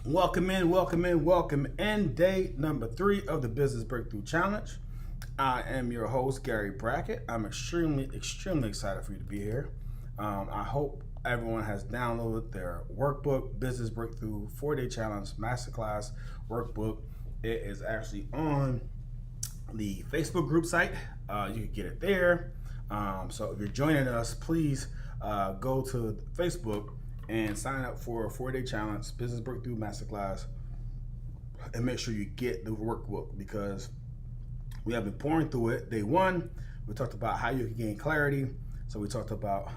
Welcome in. Day number 3 of the Business Breakthrough Challenge. I am your host, Gary Brackett. I'm extremely excited for you to be here. I hope everyone has downloaded their workbook, Business Breakthrough 4-Day Challenge Masterclass workbook. It is actually on the Facebook group site. You can get it there. So if you're joining us, please go to Facebook and sign up for a 4-day challenge, Business Breakthrough Masterclass, and make sure you get the workbook because we have been pouring through it. Day 1, we talked about how you can gain clarity. So we talked about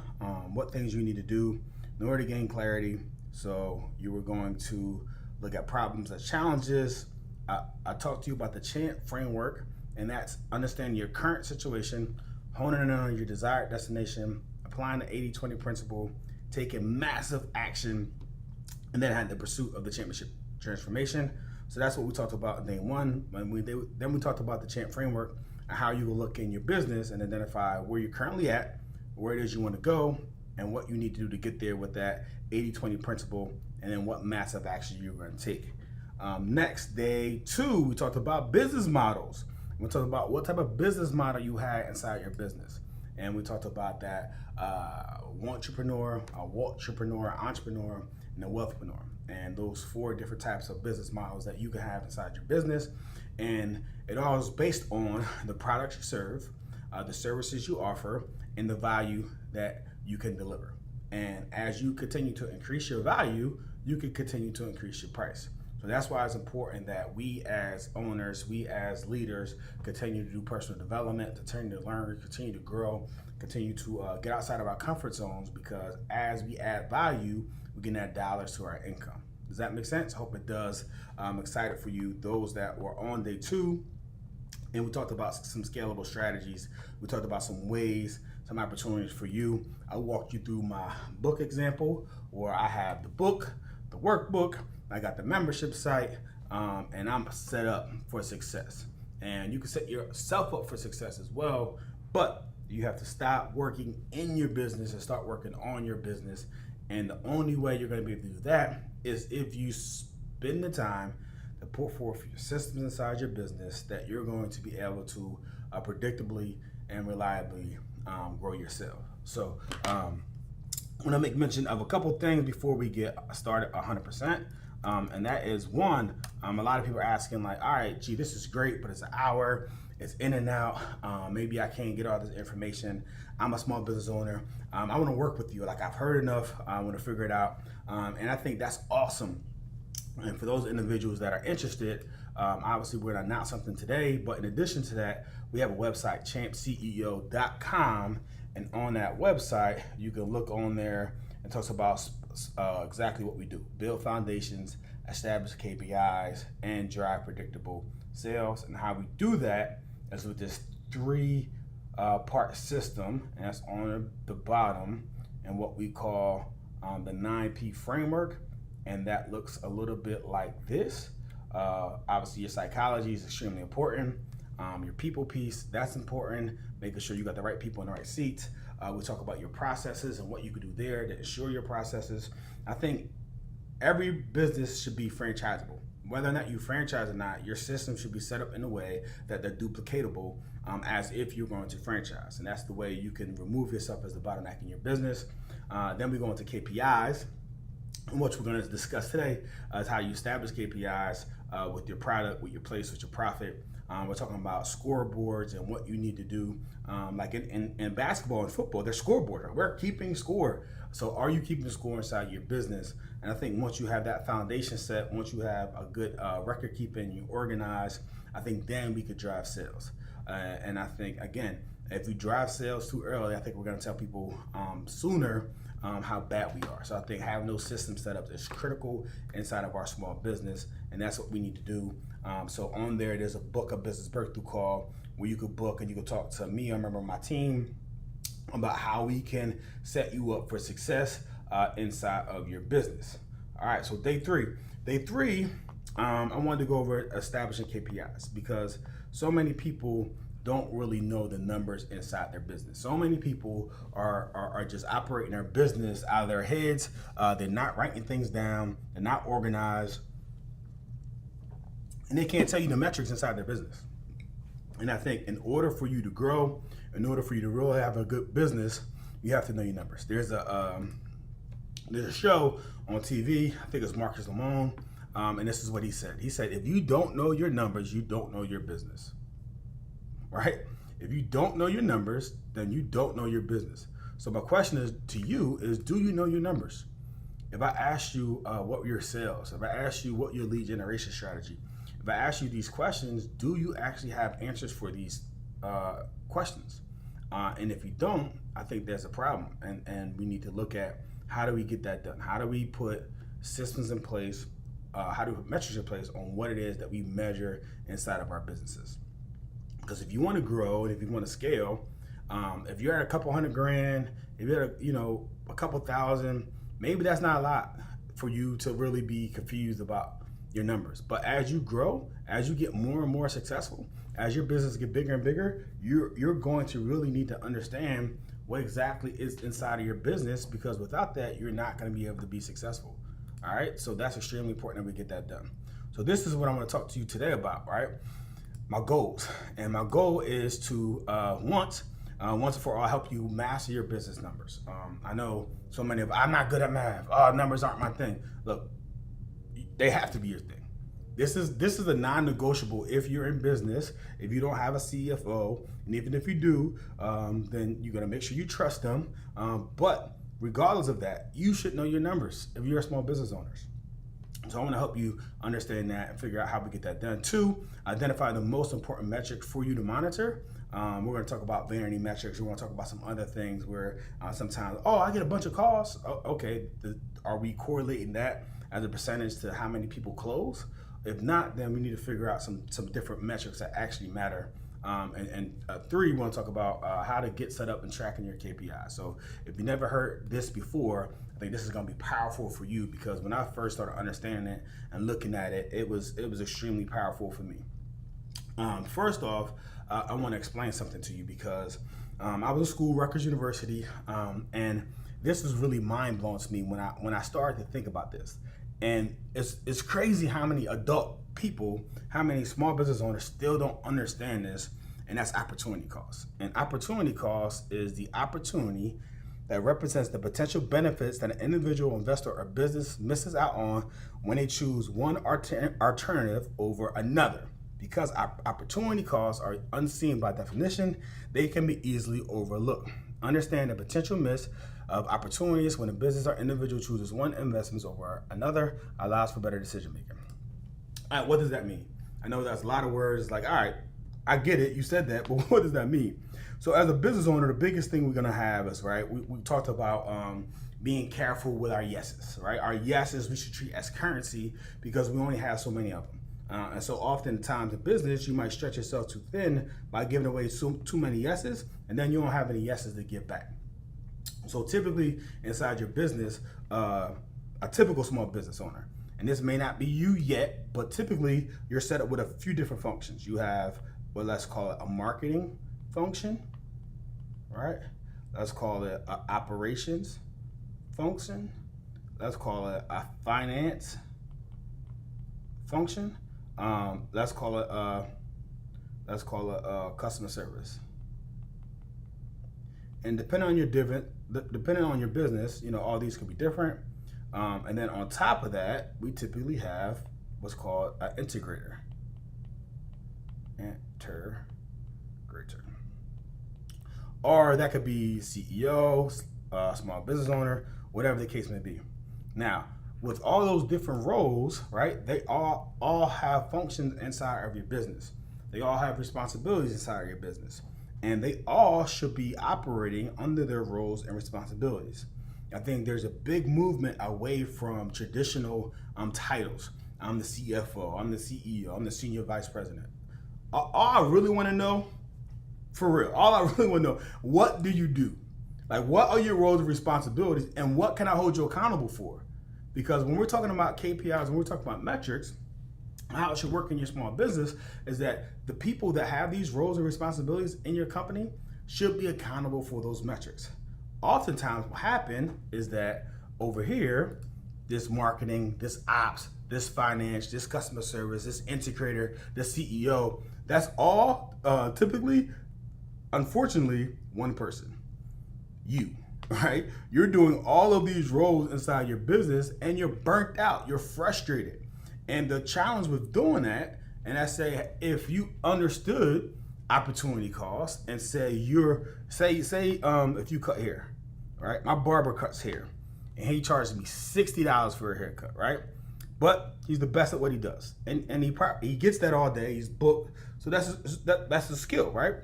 what things you need to do in order to gain clarity. So you were going to look at problems as challenges. I talked to you about the CHAMP framework, and that's understanding your current situation, honing in on your desired destination, applying the 80-20 principle, taking massive action, and then had the pursuit of the championship transformation. So that's what we talked about in day 1. Then we talked about the CHAMP framework and how you will look in your business and identify where you're currently at, where it is you want to go, and what you need to do to get there with that 80-20 principle, and then what massive action you're going to take. Next, day 2, we talked about business models. We talked about what type of business model you had inside your business. And we talked about that entrepreneur, entrepreneur, and a wealthpreneur. And those 4 different types of business models that you can have inside your business. And it all is based on the products you serve, the services you offer, and the value that you can deliver. And as you continue to increase your value, you can continue to increase your price. So that's why it's important that we as owners, we as leaders, continue to do personal development, continue to learn, continue to grow, continue to get outside of our comfort zones, because as we add value, we can add dollars to our income. Does that make sense? Hope it does. I'm excited for you, those that were on day 2. And we talked about some scalable strategies. We talked about some ways, some opportunities for you. I walked you through my book example, where I have the book, the workbook, I got the membership site, and I'm set up for success. And you can set yourself up for success as well, but you have to stop working in your business and start working on your business. And the only way you're going to be able to do that is if you spend the time to put forth your systems inside your business that you're going to be able to predictably and reliably grow yourself. So I'm going to make mention of a couple things before we get started 100%. And that is one, a lot of people are asking like, all right, gee, this is great, but it's an hour, it's in and out. Maybe I can't get all this information. I'm a small business owner. I want to work with you. Like, I've heard enough. I want to figure it out. And I think that's awesome. And for those individuals that are interested, obviously we're going to announce something today, but in addition to that, we have a website, champceo.com. And on that website, you can look on there and talks about exactly what we do: build foundations, establish KPIs, and drive predictable sales. And how we do that is with this 3-part system, and that's on the bottom, and what we call the 9P framework. And that looks a little bit like this. Obviously, your psychology is extremely important. Your people piece, that's important. Making sure you got the right people in the right seats. We talk about your processes and what you can do there to ensure your processes. I think every business should be franchisable. Whether or not you franchise or not, your system should be set up in a way that they're duplicatable as if you're going to franchise. And that's the way you can remove yourself as the bottleneck in your business. Then we go into KPIs. And what we're going to discuss today is how you establish KPIs with your product, with your place, with your profit. We're talking about scoreboards and what you need to do. Like in basketball and football, there's scoreboard. We're keeping score. So are you keeping the score inside your business? And I think once you have that foundation set, once you have a good record keeping, you organize, I think then we could drive sales. And I think, again, if we drive sales too early, I think we're going to tell people sooner how bad we are. So I think having those systems set up is critical inside of our small business, and that's what we need to do. So on there's a book, a business breakthrough call, where you could book and you could talk to me, a member of my team, about how we can set you up for success inside of your business. All right, so day 3. I wanted to go over establishing KPIs, because so many people don't really know the numbers inside their business. So many people are just operating their business out of their heads. They're not writing things down. They're not organized. and they can't tell you the metrics inside their business. And I think in order for you to grow, in order for you to really have a good business, you have to know your numbers. There's a show on TV, I think it's Marcus Lamont, and this is what he said. He said, if you don't know your numbers, you don't know your business, right? If you don't know your numbers, then you don't know your business. So my question is to you is, do you know your numbers? If I asked you what your sales, if I asked you what your lead generation strategy, if I ask you these questions, do you actually have answers for these questions? And if you don't, I think there's a problem. And we need to look at how do we get that done? How do we put systems in place? How do we put metrics in place on what it is that we measure inside of our businesses? Because if you want to grow and if you want to scale, if you're at a couple $100,000, if you're at a couple thousand, maybe that's not a lot for you to really be confused about your numbers. But as you grow, as you get more and more successful, as your business get bigger and bigger, you're going to really need to understand what exactly is inside of your business, because without that, you're not going to be able to be successful. All right, so that's extremely important that we get that done. So this is what I'm going to talk to you today about, right? My goals. And my goal is to once and for all help you master your business numbers. I know so many of I'm not good at math. Numbers aren't my thing. Look, they have to be your thing. This is a non-negotiable if you're in business. If you don't have a CFO, and even if you do, then you're gonna make sure you trust them. But regardless of that, you should know your numbers if you're a small business owner. So I want to help you understand that and figure out how we get that done. 2, identify the most important metric for you to monitor. We're going to talk about Vanity Metrics. We're going to talk about some other things where sometimes, I get a bunch of calls. Okay, are we correlating that as a percentage to how many people close? If not, then we need to figure out some different metrics that actually matter. And 3, we want to talk about how to get set up and tracking your KPIs. So if you never heard this before, I think this is going to be powerful for you, because when I first started understanding it and looking at it, it was extremely powerful for me. First off, I want to explain something to you, because I was in school, Rutgers University, and this was really mind-blowing to me when I started to think about this. And it's crazy how many adult people, how many small business owners still don't understand this, and that's opportunity cost. And opportunity cost is the opportunity that represents the potential benefits that an individual investor or business misses out on when they choose one alternative over another. Because opportunity costs are unseen by definition, they can be easily overlooked. Understand the potential miss of opportunities when a business or individual chooses one investment over another allows for better decision making. All right, what does that mean? I know that's a lot of words. Like, all right, I get it, you said that, but what does that mean? So as a business owner, the biggest thing we're gonna have is, right, we talked about being careful with our yeses, right? Our yeses we should treat as currency, because we only have so many of them. And so oftentimes in business, you might stretch yourself too thin by giving away too many yeses, and then you don't have any yeses to give back. So typically inside your business, a typical small business owner, and this may not be you yet, but typically you're set up with a few different functions. You have, well, let's call it a marketing function, right? Let's call it an operations function. Let's call it a finance function. Let's call it customer service. And depending on your business, all these could be different. And then on top of that, we typically have what's called an integrator. Or that could be CEO, small business owner, whatever the case may be. Now, with all those different roles, right, they all have functions inside of your business. They all have responsibilities inside of your business. And they all should be operating under their roles and responsibilities. I think there's a big movement away from traditional titles. I'm the CFO, I'm the CEO, I'm the senior vice president. All I really want to know, for real, all I really want to know, what do you do? Like, what are your roles and responsibilities, and what can I hold you accountable for? Because when we're talking about KPIs, when we're talking about metrics, how it should work in your small business is that the people that have these roles and responsibilities in your company should be accountable for those metrics. Oftentimes what happens is that over here, this marketing, this ops, this finance, this customer service, this integrator, this CEO. That's all typically, unfortunately, one person. You, right? You're doing all of these roles inside your business and you're burnt out, you're frustrated. And the challenge with doing that, and I say, if you understood opportunity cost and say if you cut hair, right? My barber cuts hair and he charges me $60 for a haircut, right? But he's the best at what he does. And he gets that all day, he's booked. So that's the skill, right?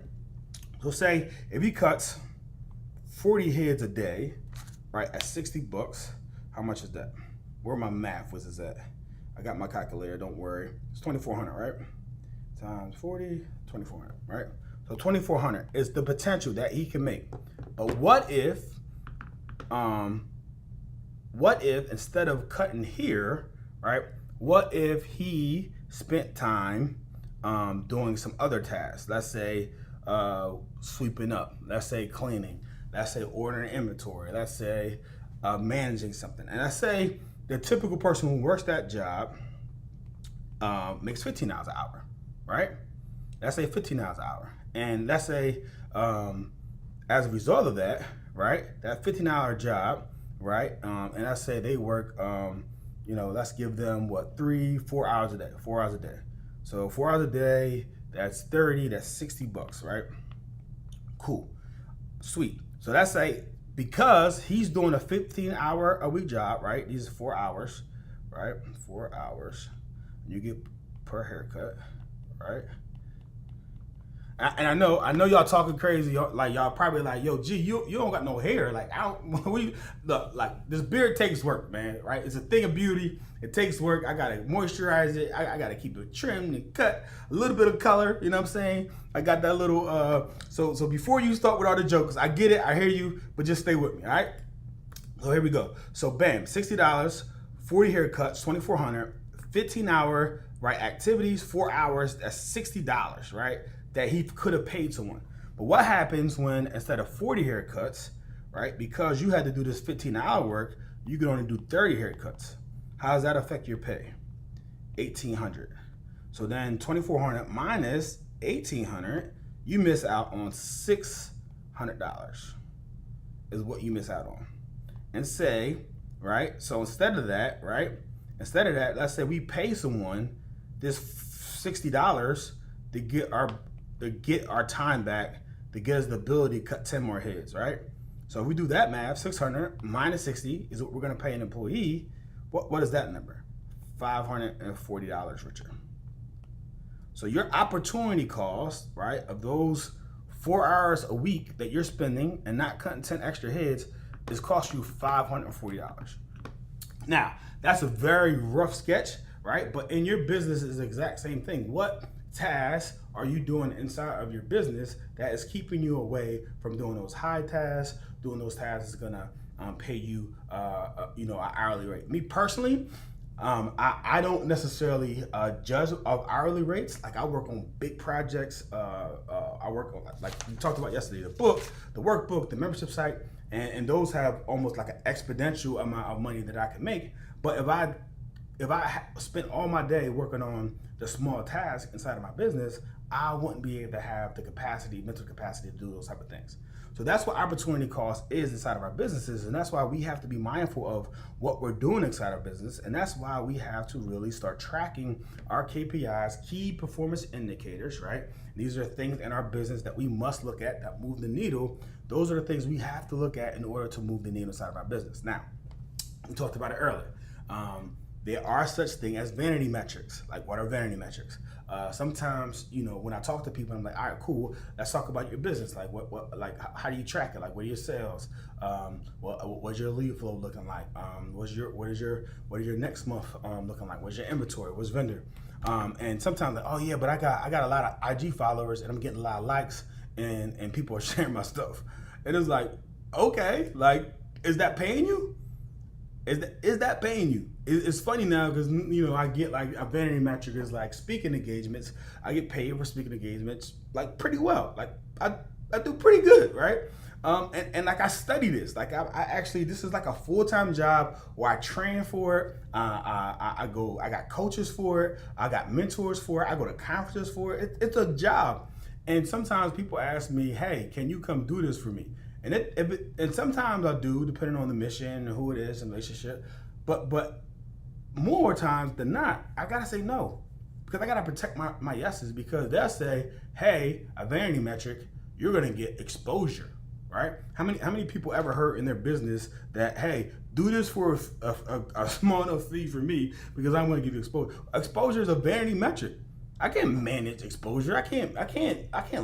So say if he cuts 40 heads a day, right, at $60, how much is that? Where my math was is at? I got my calculator, don't worry. It's 2,400, right? Times 40, 2,400, right? So 2,400 is the potential that he can make. But what if instead of cutting here, right? What if he spent time doing some other tasks? Let's say sweeping up, let's say cleaning, let's say ordering inventory, let's say managing something. And let's say the typical person who works that job makes $15 an hour, right? Let's say $15 an hour. And let's say as a result of that, right, that $15 job, right, and let's say they work, let's give them 4 hours a day, 4 hours a day. So 4 hours a day, that's 30, that's $60, right? Cool, sweet. So that's like, because he's doing a 15-hour-a-week job, right? These are 4 hours, right? 4 hours. You get per haircut, right? And I know y'all talking crazy. Like y'all probably like, yo, G, you don't got no hair. Like like this beard takes work, man. Right? It's a thing of beauty. It takes work. I gotta moisturize it. I gotta keep it trimmed and cut. A little bit of color. You know what I'm saying? I got that little. So before you start with all the jokes, I get it. I hear you, but just stay with me. All right? So here we go. So bam, $60, 40 haircuts, 2,400, 15-hour right activities, 4 hours. That's $60, right? That he could have paid someone. But what happens when instead of 40 haircuts, right, because you had to do this 15-hour work, you can only do 30 haircuts. How does that affect your pay? $1,800. So then 2,400 minus 1,800, you miss out on $600 is what you miss out on. And say, right, so instead of that, let's say we pay someone this $60 to get our time back, to get us the ability to cut 10 more heads, right? So if we do that math, 600 minus 60 is what we're gonna pay an employee. What is that number? $540, Richard. So your opportunity cost, right, of those 4 hours a week that you're spending and not cutting 10 extra heads is cost you $540. Now, that's a very rough sketch, right? But in your business is the exact same thing. What tasks are you doing inside of your business that is keeping you away from doing those high tasks, doing those tasks that's gonna pay you, an hourly rate? Me personally, I don't necessarily judge of hourly rates. Like I work on big projects. I work on, like we talked about yesterday, the book, the workbook, the membership site, and those have almost like an exponential amount of money that I can make. But if I spent all my day working on the small tasks inside of my business, I wouldn't be able to have the capacity, mental capacity to do those type of things. So that's what opportunity cost is inside of our businesses. And that's why we have to be mindful of what we're doing inside our business. And that's why we have to really start tracking our KPIs, key performance indicators, right? These are things in our business that we must look at that move the needle. Those are the things we have to look at in order to move the needle inside of our business. Now, we talked about it earlier. There are such things as vanity metrics. Like, what are vanity metrics? Sometimes, when I talk to people, I'm like, all right, cool. Let's talk about your business. Like, how do you track it? Like, what are your sales? What's your lead flow looking like? What is your next month looking like? What's your inventory? What's vendor? And sometimes, like, oh yeah, but I got a lot of IG followers and I'm getting a lot of likes and people are sharing my stuff. And it's like, okay, like, is that paying you? Is that paying you? It's funny now because I get like a vanity metric is like speaking engagements. I get paid for speaking engagements like pretty well. Like I do pretty good, right? And like I study this, like I actually, this is like a full-time job where I train for it. I got coaches for it. I got mentors for it. I go to conferences for it. It's a job. And sometimes people ask me, hey, can you come do this for me? And sometimes I do, depending on the mission and who it is and relationship. But more times than not, I gotta say no, because I gotta protect my yeses, because they'll say, hey, a vanity metric, you're gonna get exposure, right? How many people ever heard in their business that, hey, do this for a small enough fee for me because I'm gonna give you exposure. Exposure is a vanity metric. I can't manage exposure. I can't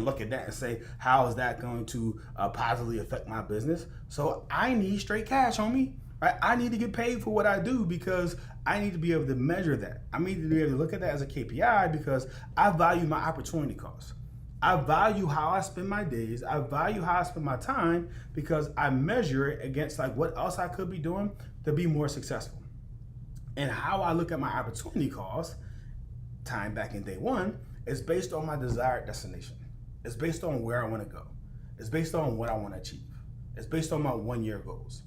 look at that and say, how is that going to positively affect my business? So I need straight cash on me. Right? I need to get paid for what I do, because I need to be able to measure that. I need to be able to look at that as a KPI, because I value my opportunity cost. I value how I spend my days. I value how I spend my time, because I measure it against like what else I could be doing to be more successful. And how I look at my opportunity cost, time back in day one, is based on my desired destination. It's based on where I want to go. It's based on what I want to achieve. It's based on my 1-year goals.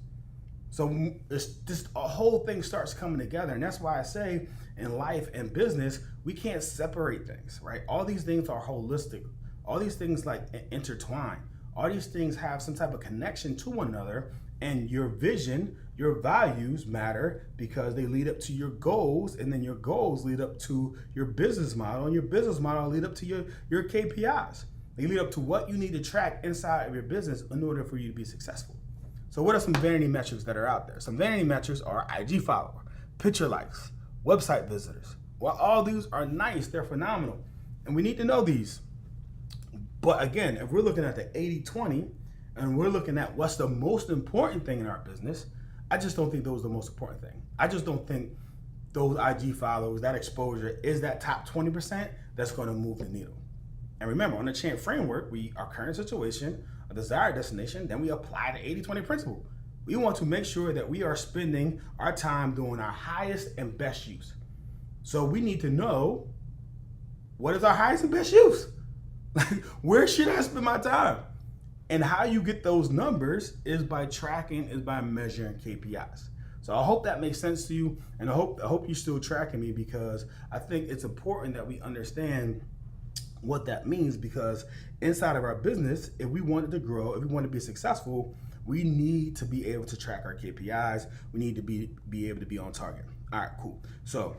So it's just a whole thing starts coming together. And that's why I say in life and business, we can't separate things, right? All these things are holistic. All these things like intertwine. All these things have some type of connection to one another, and your vision, your values matter, because they lead up to your goals, and then your goals lead up to your business model, and your business model lead up to your KPIs. They lead up to what you need to track inside of your business in order for you to be successful. So what are some vanity metrics that are out there? Some vanity metrics are IG follower, picture likes, website visitors. Well, all these are nice, they're phenomenal, and we need to know these. But again, if we're looking at the 80-20, and we're looking at what's the most important thing in our business, I just don't think those are the most important thing. I just don't think those IG followers, that exposure, is that top 20% that's going to move the needle. And remember, on the Chant framework, our current situation, a desired destination, then we apply the 80-20 principle. We want to make sure that we are spending our time doing our highest and best use. So we need to know, what is our highest and best use? Where should I spend my time? And how you get those numbers is by tracking, is by measuring KPIs. So I hope that makes sense to you, and I hope you're still tracking me, because I think it's important that we understand what that means, because inside of our business, if we want it to grow, if we want to be successful, we need to be able to track our KPIs. We need to be able to be on target. All right, cool. So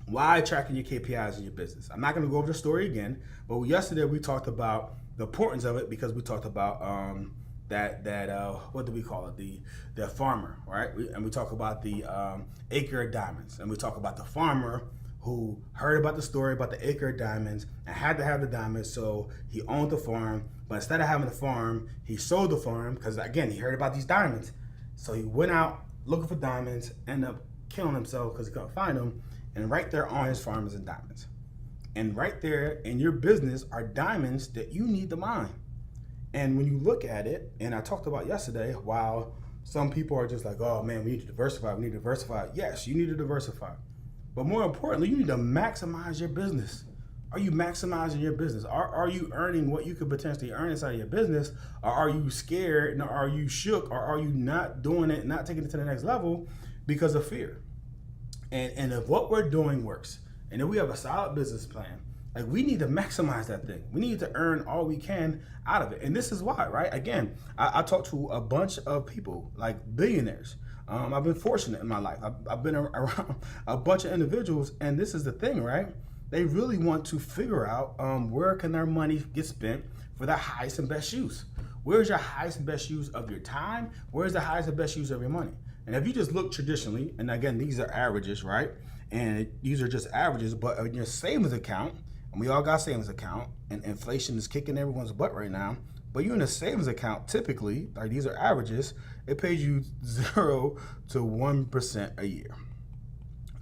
why tracking your KPIs in your business? I'm not going to go over the story again, but yesterday we talked about the importance of it, because we talked about what do we call it? The farmer, right? And we talk about the acre of diamonds, and we talk about the farmer who heard about the story about the acre of diamonds and had to have the diamonds, so he owned the farm. But instead of having the farm, he sold the farm, because again, he heard about these diamonds. So he went out looking for diamonds, ended up killing himself because he couldn't find them. And right there on his farm is the diamonds. And right there in your business are diamonds that you need to mine. And when you look at it, and I talked about yesterday, while some people are just like, oh man, we need to diversify, we need to diversify. Yes, you need to diversify. But more importantly, you need to maximize your business. Are you maximizing your business? Are you earning what you could potentially earn inside of your business? Or are you scared? Or are you shook? Or are you not doing it, not taking it to the next level because of fear? And if what we're doing works, and if we have a solid business plan, like, we need to maximize that thing. We need to earn all we can out of it. And this is why, right? Again, I talked to a bunch of people, like billionaires. I've been fortunate in my life. I've been around a bunch of individuals, and this is the thing, right? They really want to figure out where can their money get spent for the highest and best use. Where's your highest and best use of your time? Where's the highest and best use of your money? And if you just look traditionally, and again, these are averages, right? And these are just averages, but in your savings account, and we all got savings account, and inflation is kicking everyone's butt right now, but you in a savings account, typically, like these are averages, it pays you 0 to 1% a year.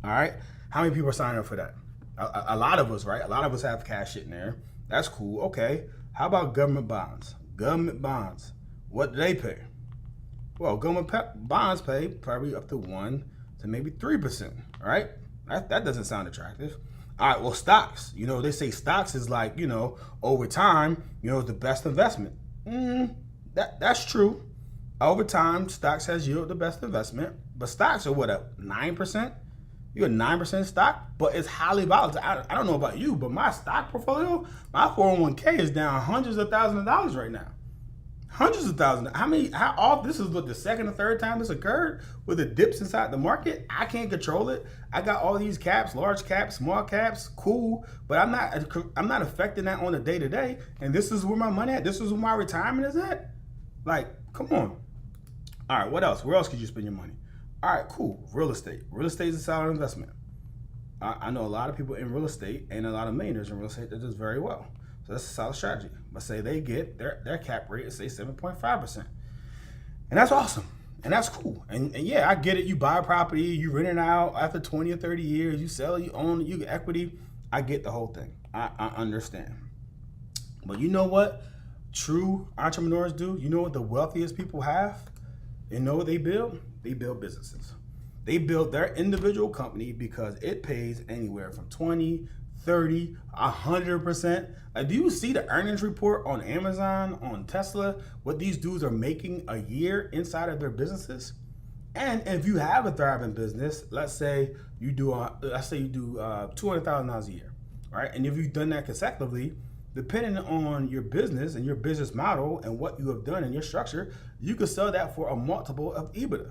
All right? How many people are signing up for that? A lot of us, right? A lot of us have cash in there. That's cool. Okay. How about government bonds? Government bonds, what do they pay? Well, government bonds pay probably up to 1 to maybe 3%, right? That doesn't sound attractive. All right, well, stocks, they say stocks is like, over time, the best investment. That's true. Over time, stocks has yielded the best investment, but stocks are what, up 9%? You got 9% stock, but it's highly volatile. I don't know about you, but my stock portfolio, my 401k is down hundreds of thousands of dollars right now. Hundreds of thousands. How often? This is what, the second or third time this occurred with the dips inside the market. I can't control it. I got all these caps, large caps, small caps, cool, but I'm not affecting that on a day to day. And this is where my money at. This is where my retirement is at. Like, come on. All right, what else? Where else could you spend your money? All right, cool. Real estate. Real estate is a solid investment. I know a lot of people in real estate and a lot of millionaires in real estate that does very well. So that's a solid strategy. But say they get their cap rate is say 7.5%. And that's awesome. And that's cool. And yeah, I get it. You buy a property, you rent it out after 20 or 30 years, you sell, you own it, you get equity. I get the whole thing. I understand. But you know what true entrepreneurs do? You know what the wealthiest people have? You know what they build? They build businesses. They build their individual company because it pays anywhere from 20, 30, 100%. Like, do you see the earnings report on Amazon, on Tesla, what these dudes are making a year inside of their businesses? And if you have a thriving business, let's say you do $200,000 a year, right? And if you've done that consecutively, depending on your business and your business model and what you have done in your structure, you could sell that for a multiple of EBITDA.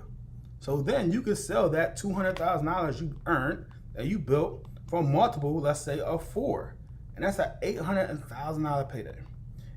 So then you could sell that $200,000 you earned that you built for a multiple, let's say, of 4. And that's an $800,000 payday.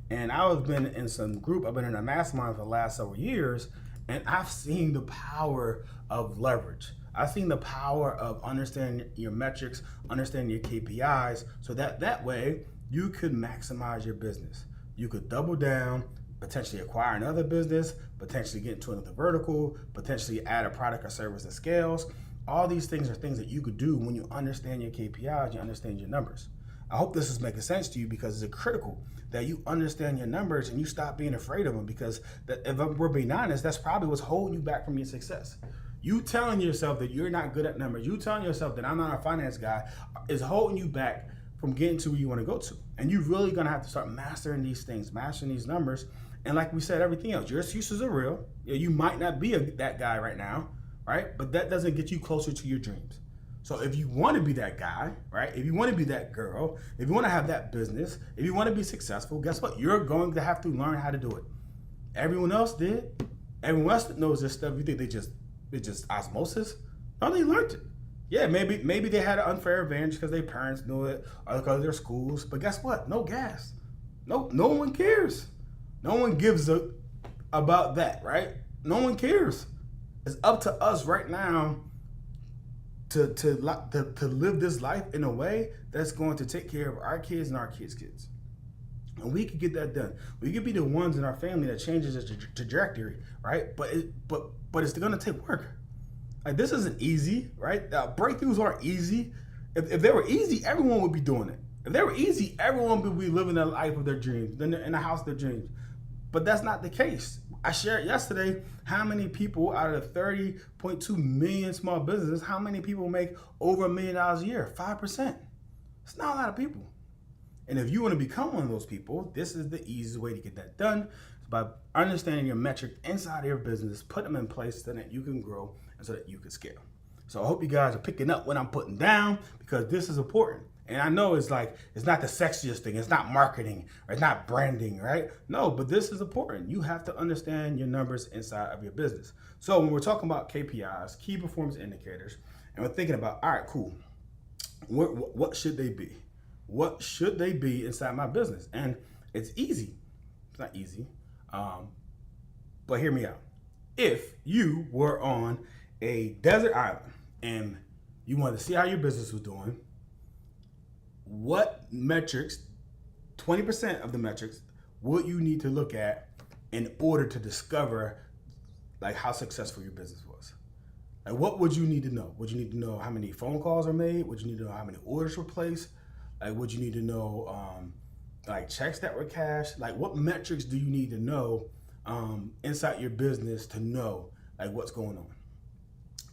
And I've been in some group, I've been in a mastermind for the last several years, and I've seen the power of leverage. I've seen the power of understanding your metrics, understanding your KPIs, so that way you could maximize your business. You could double down, potentially acquire another business, potentially get into another vertical, potentially add a product or service that scales. All these things are things that you could do when you understand your KPIs, you understand your numbers. I hope this is making sense to you, because it's critical that you understand your numbers and you stop being afraid of them, because if we're being honest, that's probably what's holding you back from your success. You telling yourself that you're not good at numbers, you telling yourself that I'm not a finance guy, is holding you back from getting to where you want to go to. And you're really going to have to start mastering these things, mastering these numbers. And like we said, everything else, your excuses are real. You might not be that guy right now, right? But that doesn't get you closer to your dreams. So if you want to be that guy, right? If you want to be that girl, if you want to have that business, if you want to be successful, guess what? You're going to have to learn how to do it. Everyone else did. Everyone else that knows this stuff, you think they just osmosis? No, they learned it. Yeah, maybe they had an unfair advantage because their parents knew it or because of their schools. But guess what? No gas. No one cares. No one gives a about that, right? No one cares. It's up to us right now to live this life in a way that's going to take care of our kids and our kids' kids. And we could get that done. We could be the ones in our family that changes the trajectory, right? But it's going to take work. Like, this isn't easy, right? Breakthroughs aren't easy. If they were easy, everyone would be doing it. If they were easy, everyone would be living the life of their dreams, in the house of their dreams. But that's not the case. I shared yesterday how many people out of the 30.2 million small businesses, how many people make over $1 million a year? 5%. It's not a lot of people. And if you want to become one of those people, this is the easiest way to get that done. It's by understanding your metrics inside of your business, put them in place so that you can grow and so that you can scale. So I hope you guys are picking up what I'm putting down, because this is important. And I know it's not the sexiest thing. It's not marketing, or it's not branding, right? No, but this is important. You have to understand your numbers inside of your business. So when we're talking about KPIs, key performance indicators, and we're thinking about, all right, cool, what should they be? What should they be inside my business? And it's easy. It's not easy, but hear me out. If you were on a desert island and you wanted to see how your business was doing, what metrics, 20% of the metrics, would you need to look at in order to discover like how successful your business was? Like, what would you need to know? Would you need to know how many phone calls are made? Would you need to know how many orders were placed? Like, would you need to know like checks that were cashed? Like, what metrics do you need to know inside your business to know like what's going on?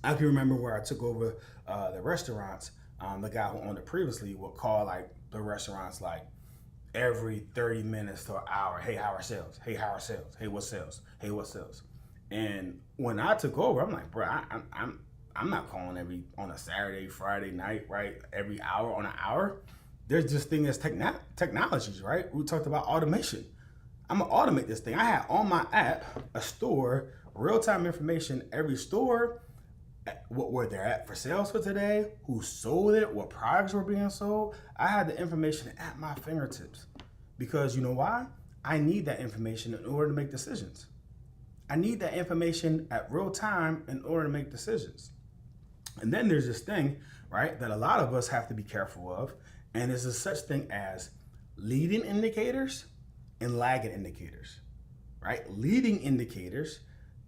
I can remember where I took over the restaurants. The guy who owned it previously would call like the restaurants like every 30 minutes to an hour. Hey, how are sales? Hey, how are sales? Hey, what sales? Hey, what sales? And when I took over, I'm like, bro, I'm not calling on a Saturday, Friday night, right? Every hour on an hour. There's this thing as technologies, right? We talked about automation. I'm gonna automate this thing. I had on my app a store, real-time information, every store, what were they at for sales for today, who sold it, what products were being sold. I had the information at my fingertips because you know why? I need that information in order to make decisions. I need that information at real time in order to make decisions. And then there's this thing, right, that a lot of us have to be careful of, and there's a such thing as leading indicators and lagging indicators, right? Leading indicators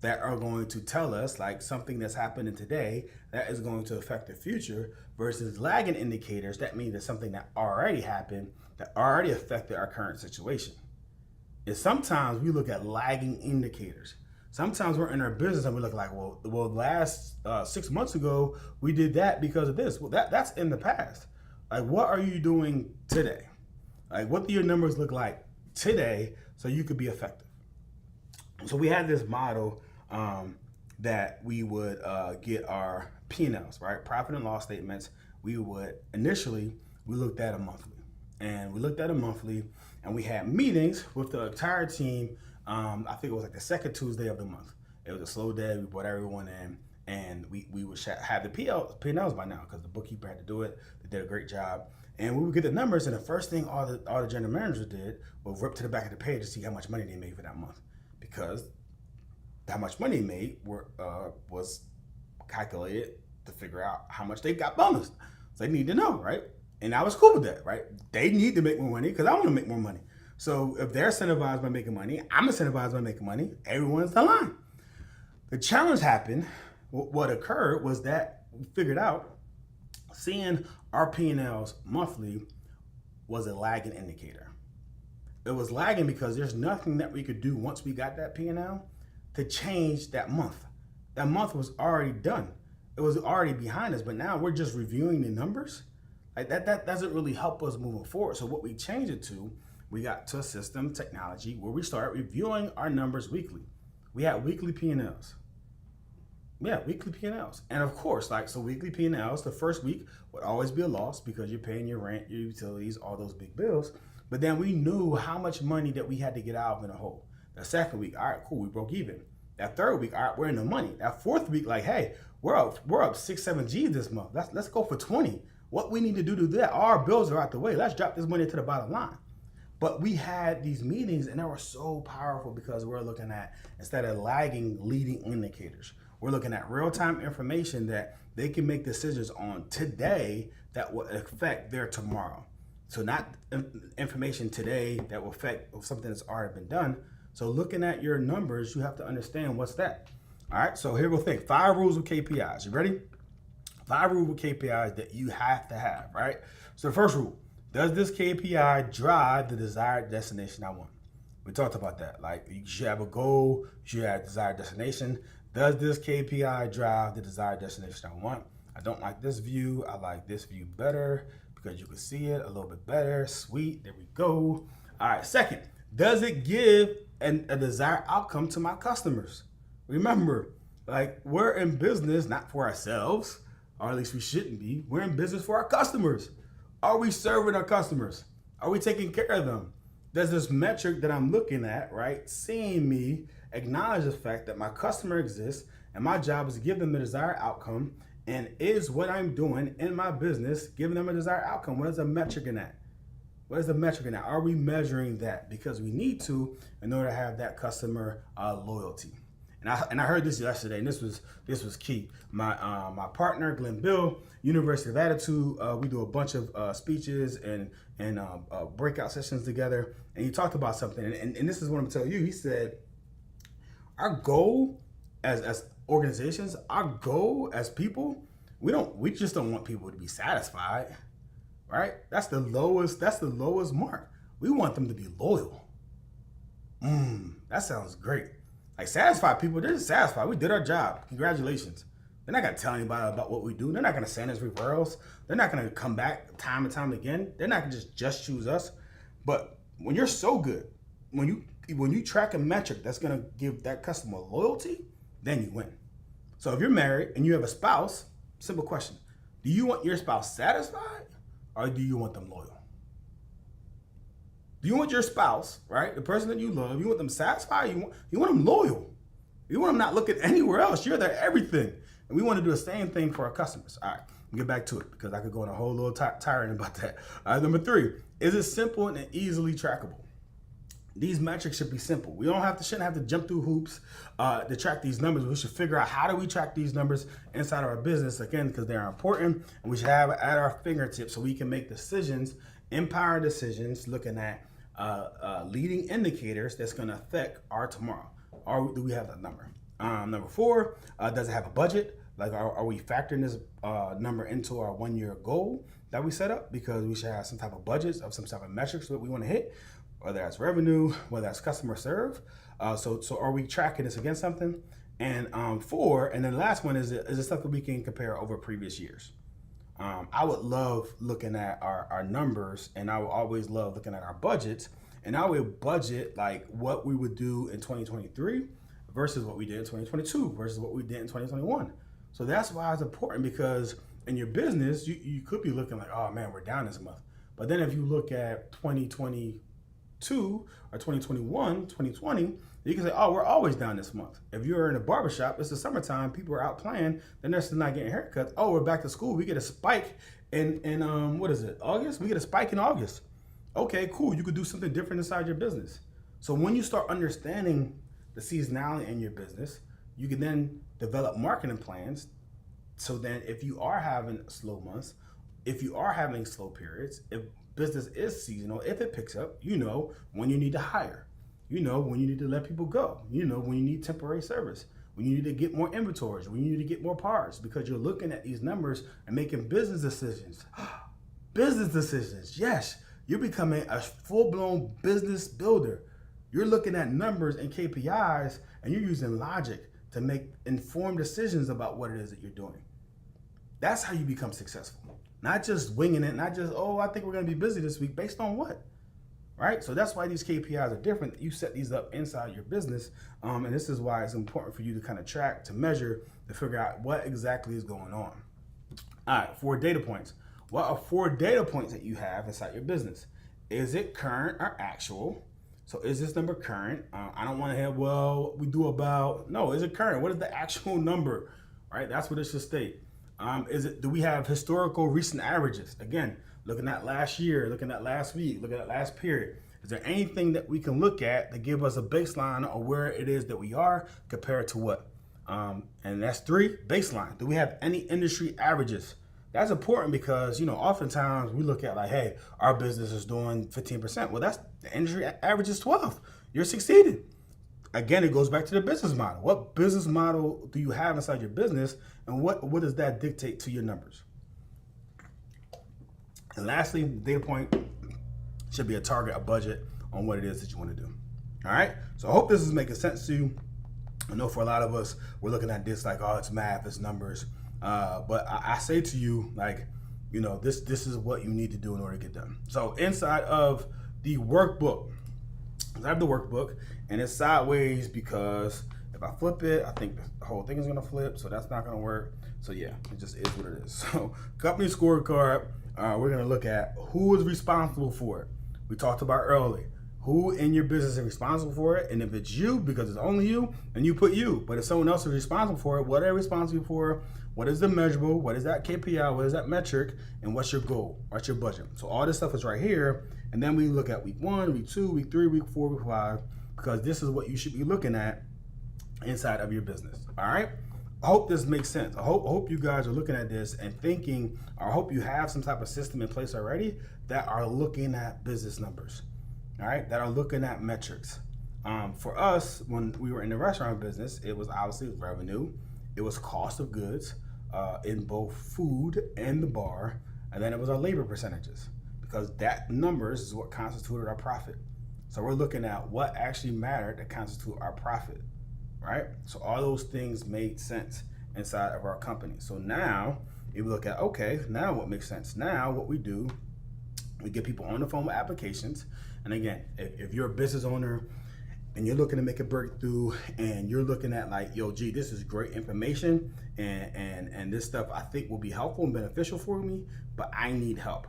that are going to tell us like something that's happening today that is going to affect the future versus lagging indicators that mean that something that already happened that already affected our current situation. And sometimes we look at lagging indicators. Sometimes we're in our business and we look like, well, last 6 months ago we did that because of this. Well, that's in the past. Like, what are you doing today? Like, what do your numbers look like today so you could be effective? So we had this model that we would get our P&Ls, right? Profit and loss statements. We would initially, we looked at a monthly. And we looked at a monthly and we had meetings with the entire team. I think it was like the second Tuesday of the month. It was a slow day. We brought everyone in and we would have the P&Ls by now because the bookkeeper had to do it. They did a great job. And we would get the numbers, and the first thing all the general managers did was rip to the back of the page to see how much money they made for that month, because how much money they made was calculated to figure out how much they got bonus. So they need to know, right? And I was cool with that, right? They need to make more money because I want to make more money. So if they're incentivized by making money, I'm incentivized by making money. Everyone's the line. The challenge happened. What occurred was that we figured out seeing our P&Ls monthly was a lagging indicator. It was lagging because there's nothing that we could do once we got that P&L to change that month. That month was already done. It was already behind us, but now we're just reviewing the numbers. Like that doesn't really help us moving forward. So what we changed it to, we got to a system technology where we start reviewing our numbers weekly. We had weekly P&Ls. Yeah, weekly P&Ls. And of course, so weekly P&Ls, the first week would always be a loss because you're paying your rent, your utilities, all those big bills. But then we knew how much money that we had to get out of in a hole. The second week, all right, cool, we broke even. That third week, all right, we're in the money. That fourth week, like, hey, we're up 6, 7 G's this month. Let's go for 20. What we need to do that, our bills are out the way. Let's drop this money to the bottom line. But we had these meetings and they were so powerful because we're looking at, instead of lagging leading indicators, we're looking at real-time information that they can make decisions on today that will affect their tomorrow. So not information today that will affect something that's already been done. So looking at your numbers, you have to understand what's that. All right, so here we'll think 5 rules with KPIs. You ready? 5 rules with KPIs that you have to have, right? So the first rule, does this KPI drive the desired destination I want? We talked about that. Like, you should have a goal, you should have a desired destination. Does this KPI drive the desired destination I want? I don't like this view. I like this view better because you can see it a little bit better. Sweet, there we go. All right, second, does it give a desired outcome to my customers? Remember, like, we're in business not for ourselves, or at least we shouldn't be. We're in business for our customers. Are we serving our customers? Are we taking care of them? Does this metric that I'm looking at, right, seeing me acknowledge the fact that my customer exists and my job is to give them the desired outcome, and is what I'm doing in my business giving them a desired outcome? What is the metric in that? What is the metric in that? Are we measuring that? Because we need to in order to have that customer loyalty. And I heard this yesterday, and this was key. My partner, Glenn Bill, University of Attitude, we do a bunch of speeches and breakout sessions together. And he talked about something, and this is what I'm telling you. He said, our goal as organizations, our goal as people, we just don't want people to be satisfied, right? That's the lowest mark. We want them to be loyal. That sounds great. Like, satisfied people, they're just satisfied. We did our job. Congratulations. They're not going to tell anybody about what we do. They're not going to send us referrals. They're not going to come back time and time again. They're not going to just choose us. But when you're so good, when you track a metric that's gonna give that customer loyalty, then you win. So if you're married and you have a spouse, simple question: do you want your spouse satisfied, or do you want them loyal? Do you want your spouse, right, the person that you love, you want them satisfied? You want them loyal. You want them not looking anywhere else. You're their everything. And we want to do the same thing for our customers. All right, we'll get back to it because I could go on a whole little tirade about that. Number 3, is it simple and easily trackable? These metrics should be simple. We shouldn't have to jump through hoops to track these numbers. We should figure out how do we track these numbers inside of our business, again, because they're important, and we should have it at our fingertips so we can make decisions, empowered decisions, looking at leading indicators that's going to affect our tomorrow. Or do we have that number? Number 4, does it have a budget? Like, are we factoring this number into our 1-year goal that we set up? Because we should have some type of budgets of some type of metrics that we want to hit, whether that's revenue, whether that's customer serve. So are we tracking this against something? And 4, and then the last one is it stuff that we can compare over previous years? I would love looking at our numbers, and I would always love looking at our budgets. And I would budget like what we would do in 2023 versus what we did in 2022 versus what we did in 2021. So that's why it's important, because in your business, you could be looking like, oh man, we're down this month. But then if you look at 2022 or 2021, 2020, you can say, oh, we're always down this month. If you're in a barbershop, it's the summertime, people are out playing, the nurses are not getting haircuts. Oh, we're back to school. We get a spike in what is it, August? We get a spike in August. Okay, cool. You could do something different inside your business. So when you start understanding the seasonality in your business, you can then develop marketing plans. So then if you are having slow months, if you are having slow periods, if business is seasonal, if it picks up, you know when you need to hire, you know when you need to let people go, you know when you need temporary service, when you need to get more inventories, when you need to get more parts, because you're looking at these numbers and making business decisions. Business decisions, yes. You're becoming a full-blown business builder. You're looking at numbers and KPIs, and you're using logic to make informed decisions about what it is that you're doing. That's how you become successful. Not just winging it, not just, oh, I think we're going to be busy this week. Based on what? Right? So that's why these KPIs are different. You set these up inside your business, and this is why it's important for you to kind of track, to measure, to figure out what exactly is going on. All right, 4 data points. What are 4 data points that you have inside your business? Is it current or actual? So is this number current? I don't want to have, well, we do about, no, is it current? What is the actual number, right? That's what it should state. Do we have historical recent averages? Again, looking at last year, looking at last week, looking at last period. Is there anything that we can look at to give us a baseline of where it is that we are compared to what? And that's 3, baseline. Do we have any industry averages? That's important because, oftentimes we look at like, hey, our business is doing 15%. Well, that's the industry average is 12. You're succeeding. Again, it goes back to the business model. What business model do you have inside your business, and what does that dictate to your numbers? And lastly, the data point should be a target, a budget on what it is that you want to do. All right. So I hope this is making sense to you. I know for a lot of us, we're looking at this like, oh, it's math, it's numbers. But I say to you, like, this is what you need to do in order to get done. So inside of the workbook, I have the workbook, and it's sideways because if I flip it, I think the whole thing is going to flip. So that's not going to work. So yeah, it just is what it is. So company scorecard, we're going to look at who is responsible for it. We talked about earlier. Who in your business is responsible for it? And if it's you, because it's only you, then you put you. But if someone else is responsible for it, what are they responsible for? What is the measurable? What is that KPI? What is that metric? And what's your goal? What's your budget? So all this stuff is right here. And then we look at week 1, week 2, week 3, week 4, week 5, because this is what you should be looking at inside of your business. All right? I hope this makes sense. I hope you guys are looking at this and thinking, or I hope you have some type of system in place already that are looking at business numbers. All right, that are looking at metrics. For us, when we were in the restaurant business, it was obviously revenue, it was cost of goods in both food and the bar, and then it was our labor percentages, because that numbers is what constituted our profit. So we're looking at what actually mattered to constitute our profit, right? So all those things made sense inside of our company. So now, if we look at, okay, now what makes sense? Now what we do, We get people on the phone with applications. And again, if you're a business owner and you're looking to make a breakthrough and you're looking at like, yo, gee, this is great information and this stuff I think will be helpful and beneficial for me, but I need help.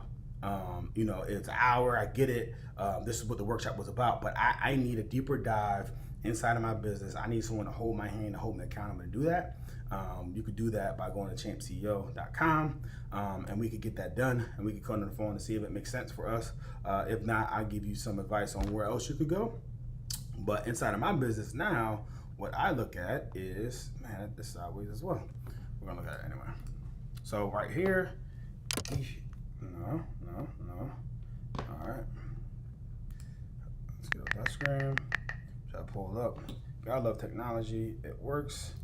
You know, it's an hour, I get it. This is what the workshop was about, but I need a deeper dive inside of my business. I need someone to hold my hand, to hold me accountable to do that. You could do that by going to champceo.com, and we could get that done, and we could come on the phone to see if it makes sense for us. If not, I'll give you some advice on where else you could go. But inside of my business now, what I look at is, man, this is sideways as well. We're gonna look at it anyway. So right here, no. All right, let's get off that screen. Try to pull it up. I love technology. It works.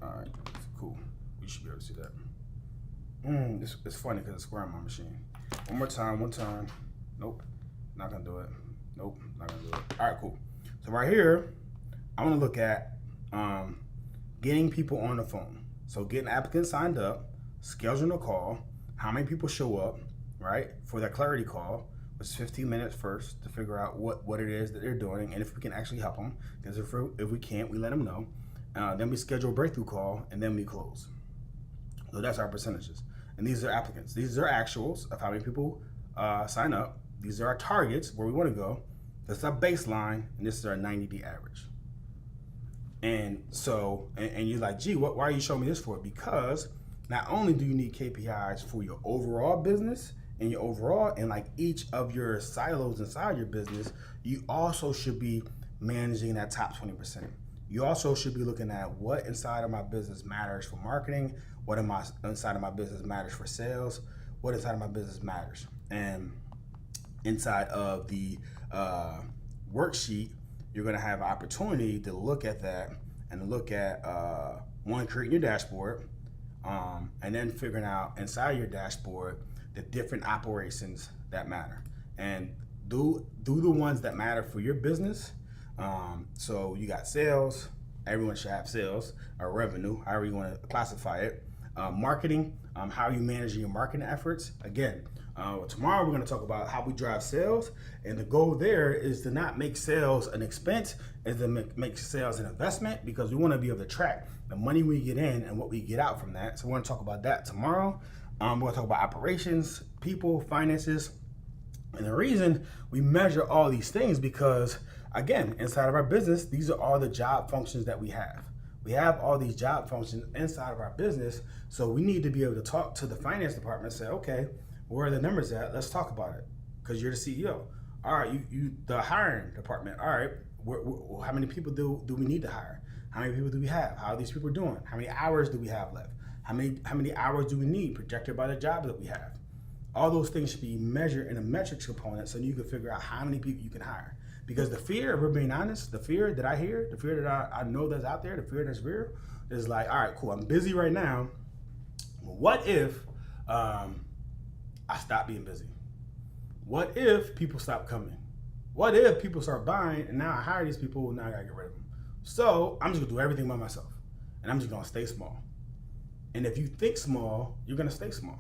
All right, cool. You should be able to see that. It's funny because it's square on my machine. One more time. Nope, not gonna do it. Nope, not gonna do it. All right, cool. So right here, I want to look at getting people on the phone. So getting applicants signed up, scheduling a call, how many people show up, right, for that clarity call, which is 15 minutes first to figure out what it is that they're doing and if we can actually help them. Because if we can't, we let them know. Then we schedule a breakthrough call and then we close. So that's our percentages. And these are applicants. These are actuals of how many people sign up. These are our targets where we want to go. That's our baseline, and this is our 90-day average. And so, and you're like, gee, why are you showing me this for? Because not only do you need KPIs for your overall business and your overall, and like each of your silos inside your business, you also should be managing that top 20%. You also should be looking at what inside of my business matters for marketing, what inside of my business matters for sales, what inside of my business matters. And inside of the worksheet, you're going to have an opportunity to look at that and look at one, creating your dashboard, and then figuring out inside your dashboard the different operations that matter, and do the ones that matter for your business. So you got sales. Everyone should have sales or revenue, however you want to classify it. Marketing, how are you managing your marketing efforts? Again, tomorrow we're going to talk about how we drive sales, and the goal there is to not make sales an expense, is to make sales an investment, because we want to be able to track the money we get in and what we get out from that. So we're going to talk about that tomorrow. We're going to talk about operations, people, finances, and the reason we measure all these things because, again, inside of our business, these are all the job functions that we have. We have all these job functions inside of our business, so we need to be able to talk to the finance department and say, okay, where are the numbers at? Let's talk about it, because you're the CEO. All right, you the hiring department. All right, how many people do we need to hire? How many people do we have? How are these people doing? How many hours do we have left? How many hours do we need projected by the job that we have? All those things should be measured in a metrics component so you can figure out how many people you can hire. Because the fear, if we're being honest, the fear that I hear, the fear that I know that's out there, the fear that's real, is like, all right, cool, I'm busy right now. What if I stop being busy? What if people stop coming? What if people start buying and now I hire these people and now I gotta get rid of them? So I'm just gonna do everything by myself and I'm just gonna stay small. And if you think small, you're gonna stay small.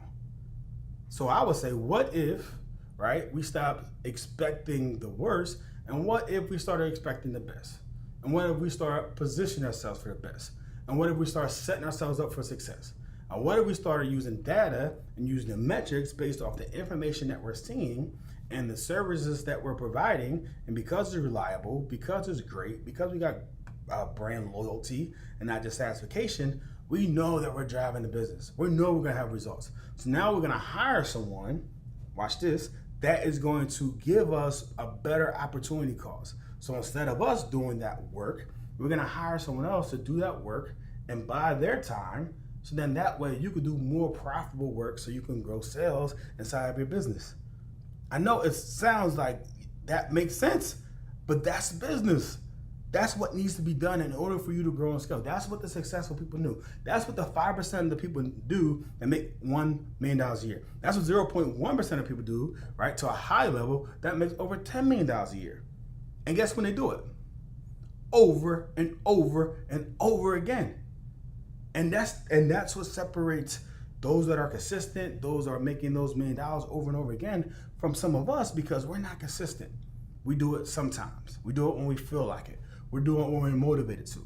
So I would say, what if, right, we stop expecting the worst, and what if we started expecting the best? And what if we start positioning ourselves for the best? And what if we start setting ourselves up for success? And what if we started using data and using the metrics based off the information that we're seeing and the services that we're providing, and because it's reliable, because it's great, because we got brand loyalty and not just satisfaction, we know that we're driving the business. We know we're gonna have results. So now we're gonna hire someone, watch this, that is going to give us a better opportunity cost. So instead of us doing that work, we're gonna hire someone else to do that work and buy their time. So then that way you can do more profitable work so you can grow sales inside of your business. I know it sounds like that makes sense, but that's business. That's what needs to be done in order for you to grow and scale. That's what the successful people do. That's what the 5% of the people do that make $1 million a year. That's what 0.1% of people do, right, to a high level that makes over $10 million a year. And guess when they do it? Over and over and over again. And that's what separates those that are consistent, those are making those $1 million over and over again from some of us because we're not consistent. We do it sometimes. We do it when we feel like it. We're doing it when we're motivated to.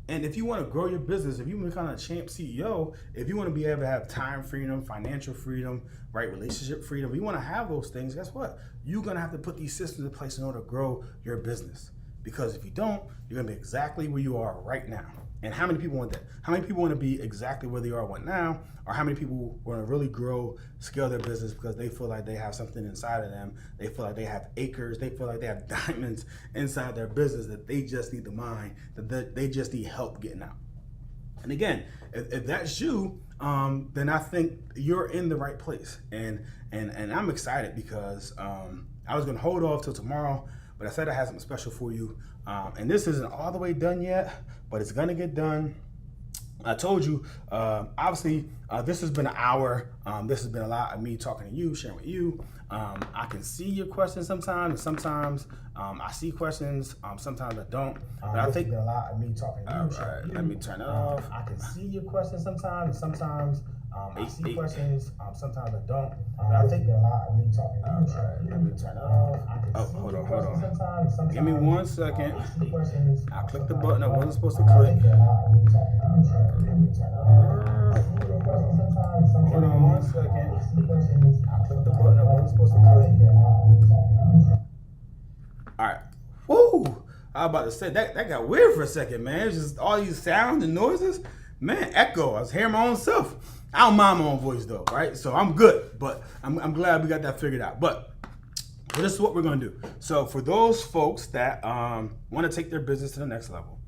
And if you want to grow your business, if you want to become a champ CEO, if you want to be able to have time freedom, financial freedom, right, relationship freedom, if you want to have those things, guess what? You're going to have to put these systems in place in order to grow your business. Because if you don't, you're going to be exactly where you are right now. And how many people want that? How many people want to be exactly where they are right now? Or how many people want to really grow, scale their business because they feel like they have something inside of them? They feel like they have acres. They feel like they have diamonds inside their business that they just need to mine, that they just need help getting out. And again, if that's you, then I think you're in the right place. And I'm excited because I was going to hold off till tomorrow, but I said I had something special for you. And this isn't all the way done yet, but it's gonna get done. I told you, obviously, this has been an hour. This has been a lot of me talking to you, sharing with you. I can see your questions sometimes, and sometimes I see questions, sometimes I don't. But I think a lot of me talking to you. All right, let me turn it off. I can see your questions sometimes, and sometimes I see questions, sometimes I don't. But I think a lot of me talking to you. All right, let me turn it off. Oh, hold on. Give me 1 second. I clicked the button I wasn't supposed to click. Hold on 1 second. I clicked the button I wasn't supposed to click. All right. Woo! I was about to say that got weird for a second, man. It's just all these sounds and noises. Man, echo. I was hearing my own self. I don't mind my own voice though, right? So I'm good, but I'm glad we got that figured out. But this is what we're gonna do. So for those folks that want to take their business to the next level,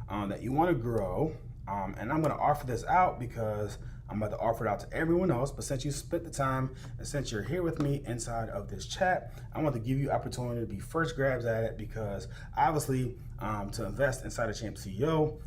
that you want to grow, and I'm gonna offer this out because I'm about to offer it out to everyone else. But since you spent the time and since you're here with me inside of this chat, I want to give you opportunity to be first grabs at it because obviously to invest inside of Champ CEO,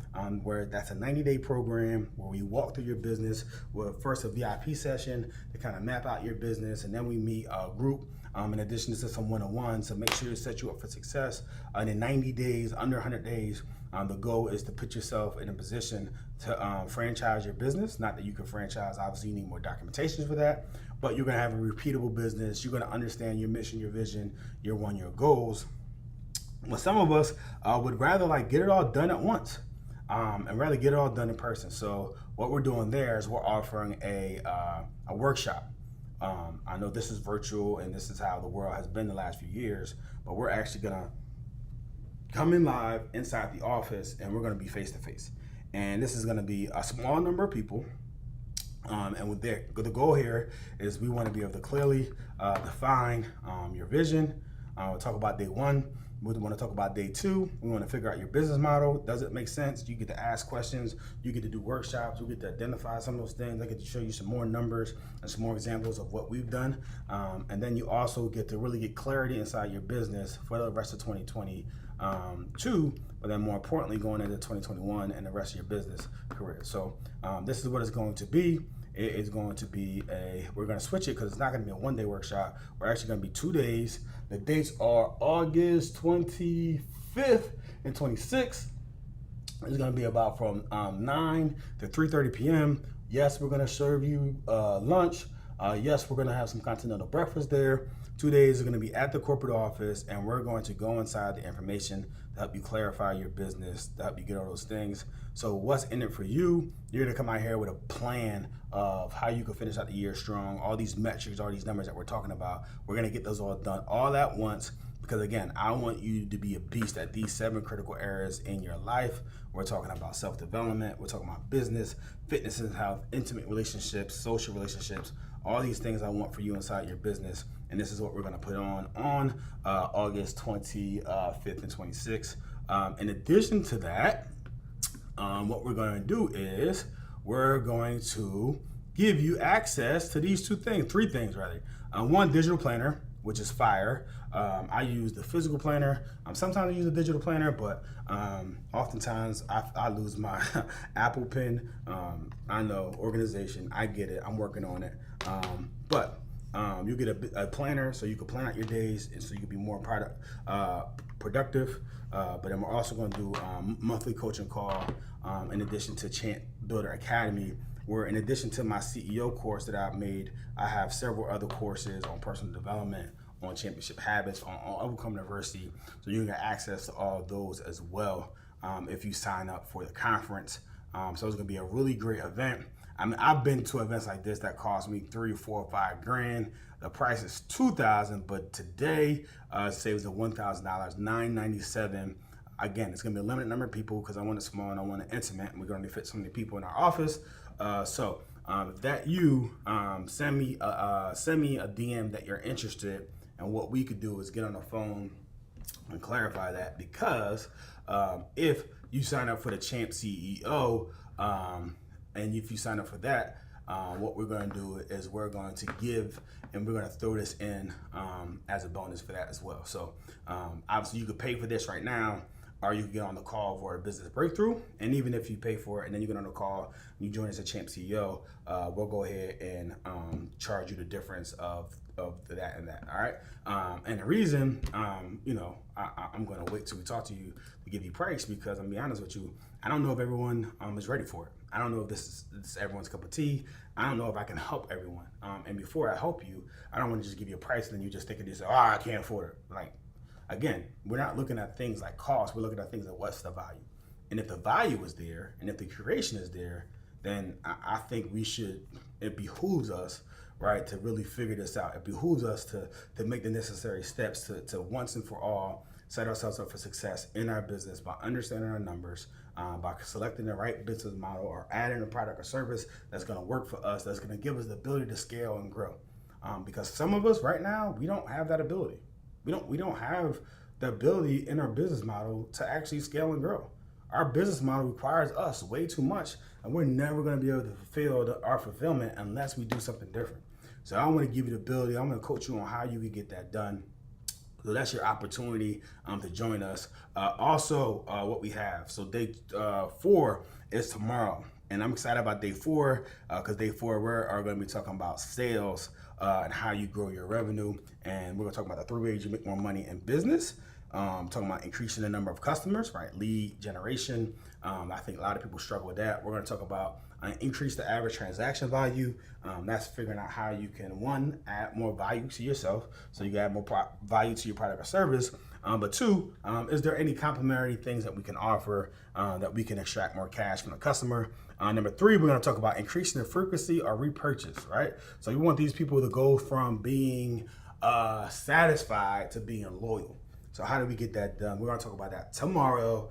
where that's a 90-day program where we walk through your business with first a VIP session to kind of map out your business, and then we meet a group in addition to some one-on-ones to make sure to set you up for success. And in 90 days, under 100 days, the goal is to put yourself in a position to franchise your business. Not that you can franchise, obviously you need more documentation for that, but you're gonna have a repeatable business. You're gonna understand your mission, your vision, your goals. Well, some of us would rather like get it all done at once and rather get it all done in person. So what we're doing there is we're offering a workshop. I know this is virtual and this is how the world has been the last few years, but we're actually gonna come in live inside the office and we're gonna be face to face. And this is gonna be a small number of people. And with the goal here is we wanna be able to clearly define your vision. We'll talk about day one. We want to talk about day two. We want to figure out your business model. Does it make sense? You get to ask questions. You get to do workshops. You get to identify some of those things. I get to show you some more numbers and some more examples of what we've done. And then you also get to really get clarity inside your business for the rest of 2022, but then more importantly, going into 2021 and the rest of your business career. So this is what it's going to be. It is going to be we're going to switch it because it's not going to be a one-day workshop. We're actually going to be 2 days. The dates are August 25th and 26th. It's going to be about from 9 to 3:30 p.m. Yes, we're going to serve you lunch. Yes, we're going to have some continental breakfast there. 2 days are going to be at the corporate office, and we're going to go inside the information to help you clarify your business, to help you get all those things. So what's in it for you? You're going to come out here with a plan of how you can finish out the year strong. All these metrics, all these numbers that we're talking about, we're going to get those all done all at once. Because again, I want you to be a beast at these 7 critical areas in your life. We're talking about self-development. We're talking about business, fitness and health, intimate relationships, social relationships, all these things I want for you inside your business. And this is what we're going to put on August 25th and 26th. In addition to that, what we're going to do is we're going to give you access to these 3 things rather. One, digital planner, which is fire. I use the physical planner. Sometimes I use a digital planner, but oftentimes I lose my Apple Pen. I know, organization, I get it. I'm working on it. But you get a planner so you can plan out your days and so you can be more productive. But then we're also going to do monthly coaching call in addition to Champ Builder Academy. where in addition to my CEO course that I've made, I have several other courses on personal development, on championship habits, on Overcome University. So you can get access to all of those as well if you sign up for the conference. So it's gonna be a really great event. I mean, I've been to events like this that cost me $3, $4, $5 grand. The price is $2,000, but today it saves at $1,000, $997. Again, it's gonna be a limited number of people because I want it small and I want it intimate, and we're gonna fit so many people in our office. If that you send me a DM that you're interested, and what we could do is get on the phone and clarify that, because if you sign up for the Champ CEO, and if you sign up for that, what we're going to do is we're going to give, and we're going to throw this in as a bonus for that as well. So obviously you could pay for this right now, or you can get on the call for a business breakthrough. And even if you pay for it and then you get on the call and you join as a Champ CEO, we'll go ahead and charge you the difference of that and that. All right. And the reason, I'm going to wait till we talk to you to give you price, because I'm gonna be honest with you, I don't know if everyone is ready for it. I don't know if this is everyone's cup of tea. I don't know if I can help everyone. And before I help you, I don't want to just give you a price and then you just think of this, I can't afford it. Like, again, we're not looking at things like cost. We're looking at things like what's the value. And if the value is there and if the curation is there, then I think it behooves us, right, to really figure this out. It behooves us to make the necessary steps to once and for all set ourselves up for success in our business by understanding our numbers, by selecting the right business model or adding a product or service that's going to work for us, that's going to give us the ability to scale and grow. Because some of us right now, we don't have that ability. We don't have the ability in our business model to actually scale and grow. Our business model requires us way too much, and we're never going to be able to fulfill our fulfillment unless we do something different. So I want to give you the ability. I'm going to coach you on how you can get that done. So that's your opportunity to join us. What we have. So day 4 is tomorrow. And I'm excited about day 4 because day 4 we are going to be talking about sales and how you grow your revenue. And we're going to talk about the 3 ways you make more money in business. Talking about increasing the number of customers, right? Lead generation. I think a lot of people struggle with that. We're going to talk about increase the average transaction value. That's figuring out how you can, 1, add more value to yourself, so you can add more value to your product or service. But 2, is there any complementary things that we can offer that we can extract more cash from the customer? Number 3, we're going to talk about increasing the frequency or repurchase, right? So you want these people to go from being satisfied to being loyal. So how do we get that done? We're going to talk about that tomorrow,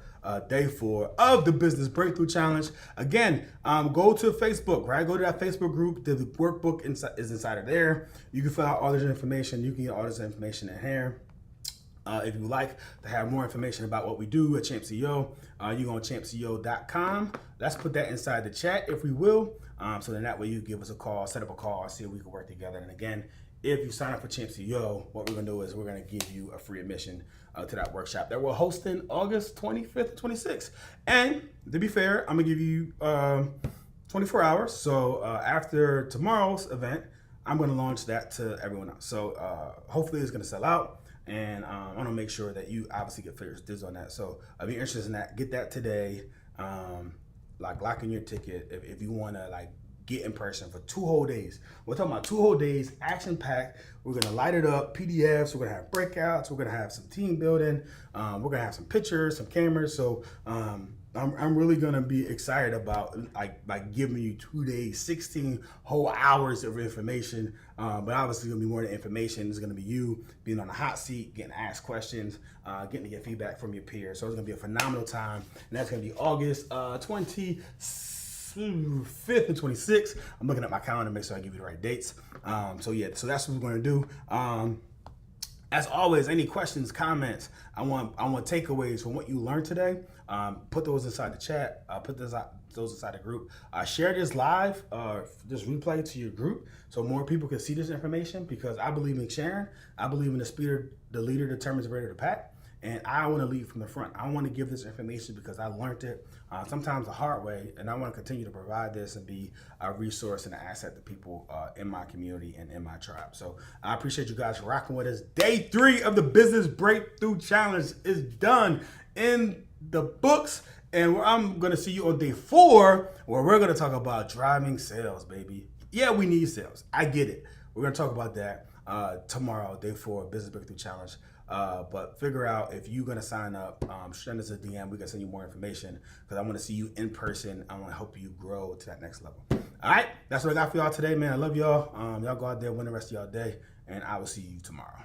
day 4 of the Business Breakthrough Challenge. Again, go to Facebook, right? Go to that Facebook group. The workbook is inside of there. You can fill out all this information. You can get all this information in here. If you would like to have more information about what we do at Champ CEO, you go on champceo.com. Let's put that inside the chat, if we will. So then that way you give us a call, set up a call, see if we can work together. And again, if you sign up for Champ CEO, what we're going to do is we're going to give you a free admission to that workshop that we're hosting August 25th and 26th. And to be fair, I'm going to give you 24 hours. So after tomorrow's event, I'm going to launch that to everyone else. So hopefully it's going to sell out. And I want to make sure that you obviously get first dibs on that. So if you're interested in that, get that today. Lock in your ticket if you want to get in person for 2 whole days. We're talking about 2 whole days, action packed. We're gonna light it up, PDFs. We're gonna have breakouts. We're gonna have some team building. We're gonna have some pictures, some cameras. So I'm really gonna be excited about giving you 2 days, 16 whole hours of information. But obviously, gonna be more than information. It's gonna be you being on the hot seat, getting asked questions, getting to get feedback from your peers. So it's gonna be a phenomenal time, and that's gonna be August 25th and 26th. I'm looking at my calendar to make sure I give you the right dates. So that's what we're going to do. As always, any questions, comments, I want takeaways from what you learned today. Put those inside the chat. Put those inside the group. Share this live, this replay to your group so more people can see this information, because I believe in sharing. I believe in the leader determines the rate of the pack. And I want to lead from the front. I want to give this information because I learned it sometimes the hard way, and I want to continue to provide this and be a resource and an asset to people in my community and in my tribe. So I appreciate you guys for rocking with us. Day 3 of the Business Breakthrough Challenge is done, in the books. And I'm going to see you on day 4, where we're going to talk about driving sales, baby. Yeah, we need sales. I get it. We're going to talk about that tomorrow, day 4, Business Breakthrough Challenge. But figure out if you're going to sign up, send us a DM. We can send you more information because I want to see you in person. I want to help you grow to that next level. All right, that's what I got for y'all today, man. I love y'all. Y'all go out there, win the rest of y'all day, and I will see you tomorrow.